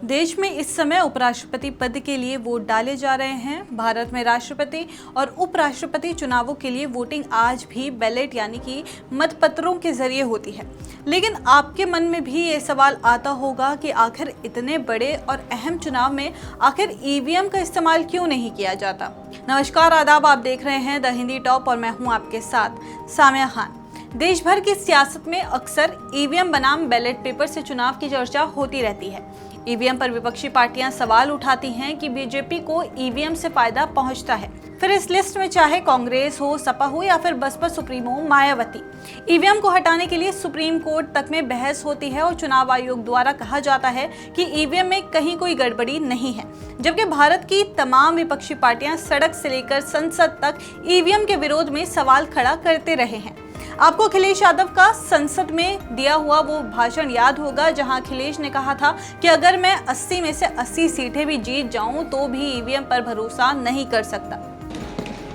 देश में इस समय उपराष्ट्रपति पद के लिए वोट डाले जा रहे हैं। भारत में राष्ट्रपति और उपराष्ट्रपति चुनावों के लिए वोटिंग आज भी बैलेट यानी कि मतपत्रों के जरिए होती है। लेकिन आपके मन में भी ये सवाल आता होगा कि आखिर इतने बड़े और अहम चुनाव में आखिर ईवीएम का इस्तेमाल क्यों नहीं किया जाता। नमस्कार, आदाब, आप देख रहे हैं द हिंदी टॉप और मैं हूं आपके साथ सामिया खान। देश भर की सियासत में अक्सर ईवीएम बनाम बैलेट पेपर से चुनाव की चर्चा होती रहती है। ईवीएम पर विपक्षी पार्टियां सवाल उठाती हैं कि बीजेपी को ईवीएम से फायदा पहुंचता है। फिर इस लिस्ट में चाहे कांग्रेस हो, सपा हो या फिर बसपा सुप्रीमो मायावती, ईवीएम को हटाने के लिए सुप्रीम कोर्ट तक में बहस होती है और चुनाव आयोग द्वारा कहा जाता है कि ईवीएम में कहीं कोई गड़बड़ी नहीं है। जबकि भारत की तमाम विपक्षी पार्टियां सड़क से लेकर संसद तक ईवीएम के विरोध में सवाल खड़ा करते रहे हैं। आपको अखिलेश यादव का संसद में दिया हुआ वो भाषण याद होगा, जहां अखिलेश ने कहा था कि अगर मैं 80 में से 80 सीटें भी जीत जाऊं तो भी ईवीएम पर भरोसा नहीं कर सकता।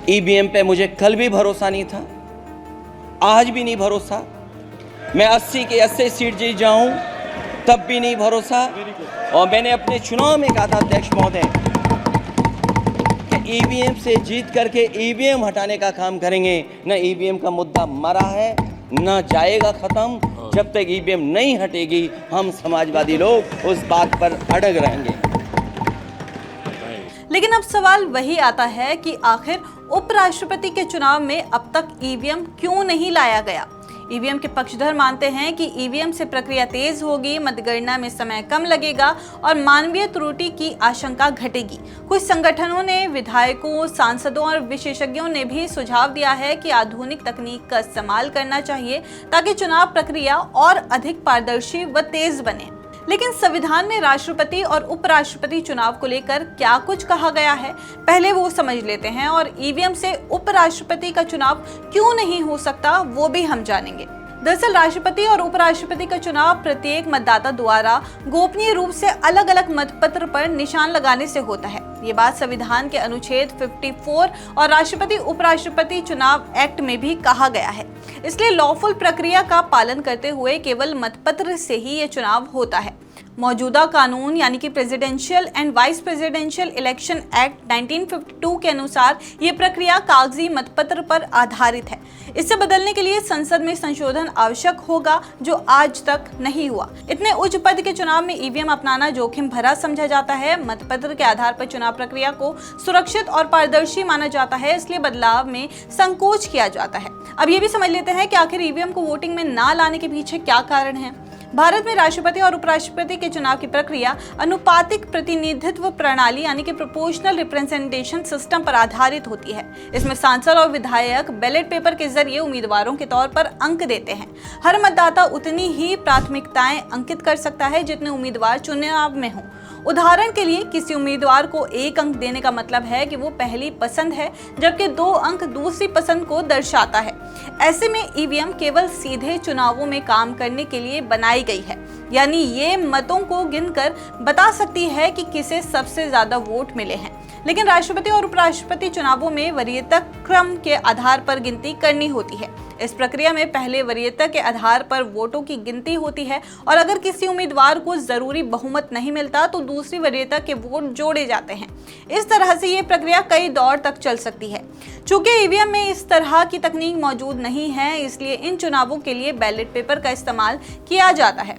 ईवीएम पे मुझे कल भी भरोसा नहीं था, आज भी नहीं भरोसा। मैं 80 के 80 सीट जीत जाऊं तब भी नहीं भरोसा। और मैंने अपने चुनाव में कहा था अध्यक्ष महोदय, ईवीएम से जीत करके ईवीएम हटाने का काम करेंगे। न ईवीएम का मुद्दा मरा है, न जाएगा खत्म। जब तक ईवीएम नहीं हटेगी हम समाजवादी लोग उस बात पर अड़ग रहेंगे। लेकिन अब सवाल वही आता है कि आखिर उपराष्ट्रपति के चुनाव में अब तक ईवीएम क्यों नहीं लाया गया। ईवीएम के पक्षधर मानते हैं कि ईवीएम से प्रक्रिया तेज होगी, मतगणना में समय कम लगेगा और मानवीय त्रुटि की आशंका घटेगी। कुछ संगठनों ने, विधायकों, सांसदों और विशेषज्ञों ने भी सुझाव दिया है कि आधुनिक तकनीक का इस्तेमाल करना चाहिए ताकि चुनाव प्रक्रिया और अधिक पारदर्शी व तेज बने। लेकिन संविधान में राष्ट्रपति और उपराष्ट्रपति चुनाव को लेकर क्या कुछ कहा गया है, पहले वो समझ लेते हैं और ईवीएम से उपराष्ट्रपति का चुनाव क्यों नहीं हो सकता वो भी हम जानेंगे। दरअसल राष्ट्रपति और उपराष्ट्रपति का चुनाव प्रत्येक मतदाता द्वारा गोपनीय रूप से अलग अलग मतपत्र पर निशान लगाने से होता है। ये बात संविधान के अनुच्छेद 54 और राष्ट्रपति उपराष्ट्रपति चुनाव एक्ट में भी कहा गया है। इसलिए लॉफुल प्रक्रिया का पालन करते हुए केवल मतपत्र से ही ये चुनाव होता है। मौजूदा कानून यानी कि presidential and vice presidential election act 1952 के अनुसार ये प्रक्रिया कागजी मतपत्र पर आधारित है। इसे बदलने के लिए संसद में संशोधन आवश्यक होगा, जो आज तक नहीं हुआ। इतने उच्च पद के चुनाव में ईवीएम अपनाना जोखिम भरा समझा जाता है। मतपत्र के आधार पर चुनाव प्रक्रिया को सुरक्षित और पारदर्शी माना जाता है, इसलिए बदलाव में संकोच किया जाता है। अब ये भी समझ लेते हैं कि आखिर ईवीएम को वोटिंग में ना लाने के पीछे क्या कारण है। भारत में राष्ट्रपति और उपराष्ट्रपति के चुनाव की प्रक्रिया अनुपातिक प्रतिनिधित्व प्रणाली यानी कि प्रोपोर्शनल रिप्रेजेंटेशन सिस्टम पर आधारित होती है। इसमें सांसद और विधायक बैलेट पेपर के जरिए उम्मीदवारों के तौर पर अंक देते हैं। हर मतदाता उतनी ही प्राथमिकताएं अंकित कर सकता है जितने उम्मीदवार चुनाव में हों। उदाहरण के लिए किसी उम्मीदवार को 1 अंक देने का मतलब है कि वो पहली पसंद है, जबकि 2 अंक दूसरी पसंद को दर्शाता है। ऐसे में ईवीएम केवल सीधे चुनावों में काम करने के लिए बनाई गई है, यानी ये मतों को गिनकर बता सकती है कि किसे सबसे ज्यादा वोट मिले हैं। लेकिन राष्ट्रपति और उपराष्ट्रपति चुनावों में वरीयता क्रम के आधार पर गिनती करनी होती है। इस प्रक्रिया में पहले वरीयता के आधार पर वोटों की गिनती होती है और अगर किसी उम्मीदवार को जरूरी बहुमत नहीं मिलता तो दूसरी वरीयता के वोट जोड़े जाते हैं। इस तरह से ये प्रक्रिया कई दौर तक चल सकती है। चूंकि ईवीएम में इस तरह की तकनीक मौजूद नहीं है, इसलिए इन चुनावों के लिए बैलेट पेपर का इस्तेमाल किया जाता है।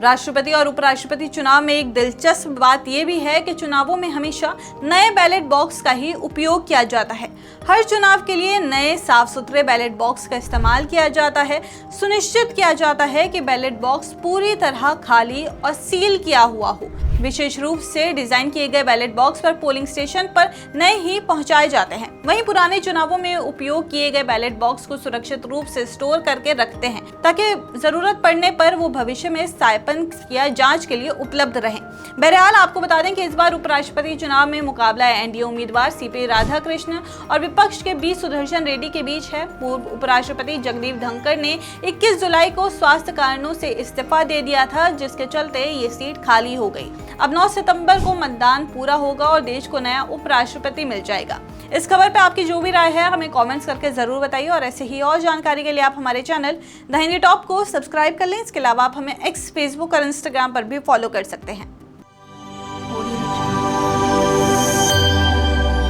राष्ट्रपति और उपराष्ट्रपति चुनाव में एक दिलचस्प बात यह भी है कि चुनावों में हमेशा नए बैलेट बॉक्स का ही उपयोग किया जाता है। हर चुनाव के लिए नए साफ सुथरे बैलेट बॉक्स का इस्तेमाल किया जाता है। सुनिश्चित किया जाता है कि बैलेट बॉक्स पूरी तरह खाली और सील किया हुआ हो। विशेष रूप से डिजाइन किए गए बैलेट बॉक्स पर पोलिंग स्टेशन पर नए ही पहुंचाए जाते हैं। वहीं पुराने चुनावों में उपयोग किए गए बैलेट बॉक्स को सुरक्षित रूप से स्टोर करके रखते हैं ताकि जरूरत पड़ने पर वो भविष्य में सत्यापन या जांच के लिए उपलब्ध रहें। बहरहाल आपको बता दें कि इस बार उपराष्ट्रपति चुनाव में मुकाबला एनडीए उम्मीदवार सीपी राधाकृष्ण और विपक्ष के बी सुदर्शन रेड्डी के बीच है। पूर्व उपराष्ट्रपति जगदीप धनखड़ ने 21 जुलाई को स्वास्थ्य कारणों से इस्तीफा दे दिया था, जिसके चलते ये सीट खाली हो गई। अब 9 सितंबर को मतदान पूरा होगा और देश को नया उपराष्ट्रपति मिल जाएगा। इस खबर पे आपकी जो भी राय है हमें कमेंट्स करके जरूर बताइए और ऐसे ही और जानकारी के लिए आप हमारे चैनल द हिंदी टॉप को सब्सक्राइब कर लें। इसके अलावा आप हमें एक्स, फेसबुक और इंस्टाग्राम पर भी फॉलो कर सकते हैं।